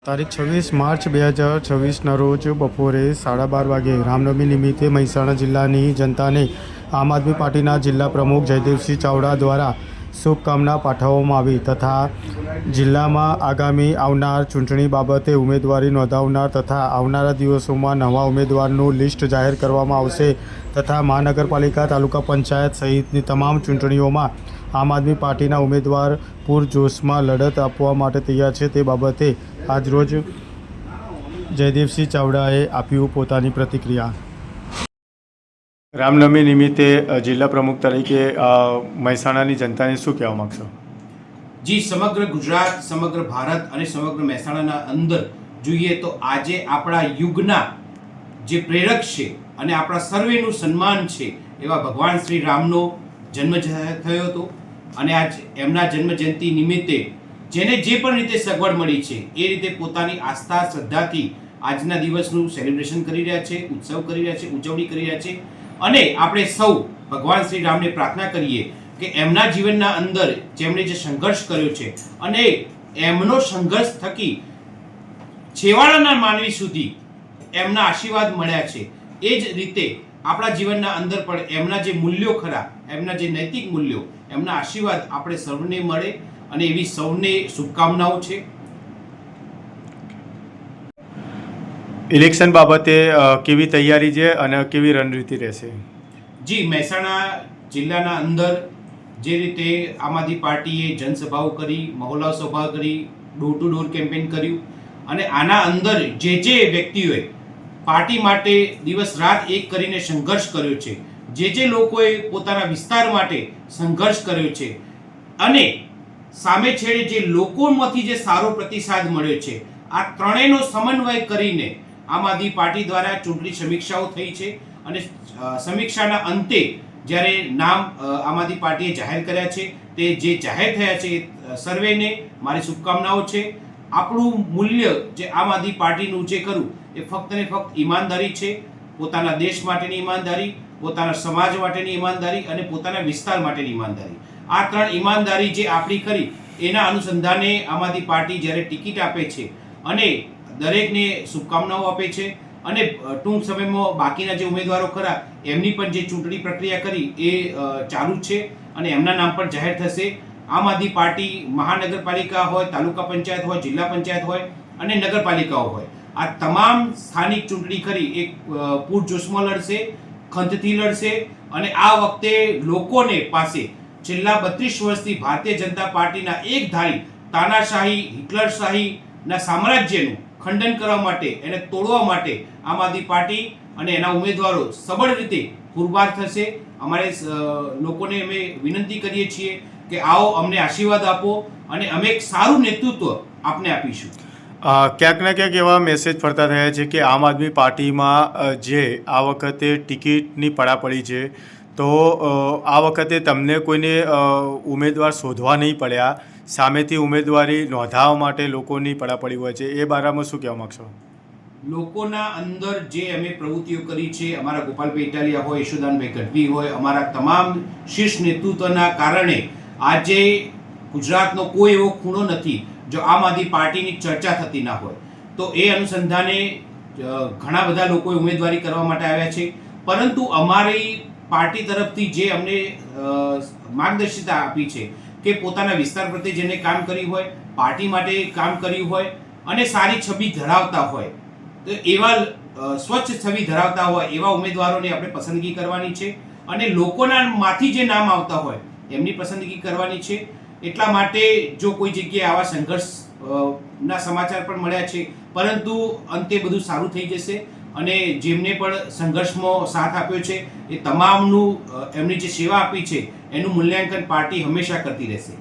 તારીખ 26 માર્ચ 2026ના રોજ બપોરે 12:30 વાગે રામનવમી નિમિત્તે મહેસાણા જિલ્લાની જનતાને આમ આદમી પાર્ટીના જિલ્લા પ્રમુખ જયદેવસિંહ ચાવડા દ્વારા શુભકામના પાઠવવામાં આવી તથા જિલ્લામાં આગામી આવનાર ચૂંટણી બાબતે ઉમેદવારી નોંધાવનાર તથા આવનારા દિવસોમાં નવા ઉમેદવારનું લિસ્ટ જાહેર કરવામાં આવશે તથા મહાનગરપાલિકા તાલુકા પંચાયત સહિતની તમામ ચૂંટણીઓમાં આમ આદમી પાર્ટીના ઉમેદવાર પૂરજોશમાં લડત આપવા માટે તૈયાર છે તે બાબતે આજરોજ જયદેવસિંહ ચાવડાએ આપ્યું પોતાની પ્રતિક્રિયા. રામનવમી નિમિત્તે જિલ્લા પ્રમુખ તરીકે મહેસાણાની જનતાને શું કહેવા માગશો? જી, સમગ્ર ગુજરાત, સમગ્ર ભારત અને સમગ્ર મહેસાણાના અંદર જોઈએ તો આજે આપણા યુગના જે પ્રેરક છે અને આપણા સર્વેનું સન્માન છે એવા ભગવાન શ્રી રામનો જન્મ થયો હતો અને આજ એમના જન્મજયંતિ નિમિત્તે જેને જે પણ રીતે સગવડ મળી છે એ રીતે પોતાની આસ્થા શ્રદ્ધાથી આજના દિવસનું સેલિબ્રેશન કરી રહ્યા છે, ઉત્સવ કરી રહ્યા છે, ઉજવણી કરી રહ્યા છે અને આપણે સૌ ભગવાન શ્રી રામને પ્રાર્થના કરીએ કે એમના જીવનના અંદર જેમણે જે સંઘર્ષ કર્યો છે અને એમનો સંઘર્ષ થકી છેવાડાના માનવી સુધી એમના આશીર્વાદ મળ્યા છે એ જ રીતે આપણા જીવનના અંદર પણ એમના જે મૂલ્યો ખરા, એમના જે નૈતિક મૂલ્યો, એમના આશીર્વાદ આપણે સૌને મળે અને એવી સૌને શુભકામનાઓ છે. ઇલેક્શન બાબતે કેવી તૈયારી છે અને કેવી રણનીતિ રહેશે? જી, મહેસાણા જિલ્લાના અંદર જે રીતે આમ આદમી પાર્ટીએ જનસભાઓ કરી, મહોલ્લા સભા કરી, ડોર ટુ ડોર કેમ્પેન કર્યું અને આના અંદર જે વ્યક્તિઓએ પાર્ટી માટે દિવસ રાત એક કરીને સંઘર્ષ કર્યો છે, જે લોકોએ પોતાના વિસ્તાર માટે સંઘર્ષ કર્યો છે અને સામે છેડે જે લોકોમાંથી જે સારો પ્રતિસાદ મળ્યો છે, આ ત્રણેયનો સમન્વય કરીને આમ આદમી પાર્ટી દ્વારા ચૂંટણી સમીક્ષાઓ થઈ છે અને સમીક્ષાના અંતે જ્યારે નામ આમ આદમી પાર્ટીએ જાહેર કર્યા છે તે જે જાહેર થયા છે સર્વેને મારી શુભકામનાઓ છે. આપણું મૂલ્ય જે આમ આદમી પાર્ટીનું જે કરું એ ફક્ત ને ફક્ત ઈમાનદારી છે, પોતાના દેશ માટેની ઈમાનદારી, પોતાના સમાજ માટેની ઈમાનદારી અને પોતાના વિસ્તાર માટેની ઈમાનદારી. આ ત્રણ ઈમાનદારી જે આપણી કરી એના અનુસંધાને આમ આદમી પાર્ટી જ્યારે ટિકિટ આપે છે અને દરેકને શુભકામનાઓ આપે છે અને ટૂંક સમયમાં બાકીના જે ઉમેદવારો ખરા એમની પણ જે ચૂંટણી પ્રક્રિયા કરી એ ચાલુ છે અને એમના નામ પણ જાહેર થશે. આમ આદમી પાર્ટી મહાનગરપાલિકા હોય, તાલુકા પંચાયત હોય, જિલ્લા પંચાયત હોય અને નગરપાલિકાઓ હોય, આ તમામ સ્થાનિક ચૂંટણી કરી એક પૂરજોશમાં લડશે, ખંતથી લડશે અને આ વખતે લોકોને પાસે છેલ્લા 32 વર્ષથી ભારતીય જનતા પાર્ટીના એક ધારી તાનાશાહી, હિટલરશાહીના સામ્રાજ્યનું ખંડન કરવા માટે, એને તોડવા માટે આમ આદમી પાર્ટી અને એના ઉમેદવારો સબળ રીતે પુરવાર થશે. અમારે લોકોને અમે વિનંતી કરીએ છીએ કે આવો અમને આશીર્વાદ આપો અને અમે એક સારું નેતૃત્વ આપને આપીશું. ક્યાંક ને ક્યાંક એવા મેસેજ ફરતા થયા છે કે આમ આદમી પાર્ટીમાં જે આ વખતે ટિકિટની પડાપડી છે તો આ વખતે તમને કોઈને ઉમેદવાર શોધવા નહીં પડ્યા, સામેથી ઉમેદવારી નોંધાવવા માટે લોકોની પડાપડી હોય છે, એ બારામાં શું કહેવા માગશો? લોકોના અંદર જે અમે પ્રવૃત્તિઓ કરી છે, અમારા ગોપાલભાઈ ઇટાલિયા હોય, યશોદાનભાઈ ગઢવી હોય, અમારા તમામ શીર્ષ નેતૃત્વના કારણે આજે ગુજરાતનો કોઈ એવો ખૂણો નથી જો આમ આદમી પાર્ટીની ચર્ચા થતી ના હોય. તો એ અનુસંધાને ઘણા બધા લોકોએ ઉમેદવારી કરવા માટે આવ્યા છે, પરંતુ અમારી પાર્ટી તરફથી જે અમને માર્ગદર્શિતા આપી છે કે પોતાના વિસ્તાર પ્રત્યે જેને કામ કર્યું હોય, પાર્ટી માટે કામ કર્યું હોય અને સારી છબી ધરાવતા હોય, તો એવા સ્વચ્છ છબી ધરાવતા હોય એવા ઉમેદવારોની આપણે પસંદગી કરવાની છે અને લોકોના માંથી જે નામ આવતા હોય એમની પસંદગી કરવાની છે. એટલા માટે જો કોઈ જગ્યાએ આવા સંઘર્ષ ના સમાચાર પણ મળ્યા છે, પરંતુ અંતે બધું સારું થઈ જશે અને જેમને પણ સંઘર્ષમાં સાથ આપ્યો છે એ તમામનું એમની જે સેવા આપી છે એનું મૂલ્યાંકન પાર્ટી હંમેશા કરતી રહેશે.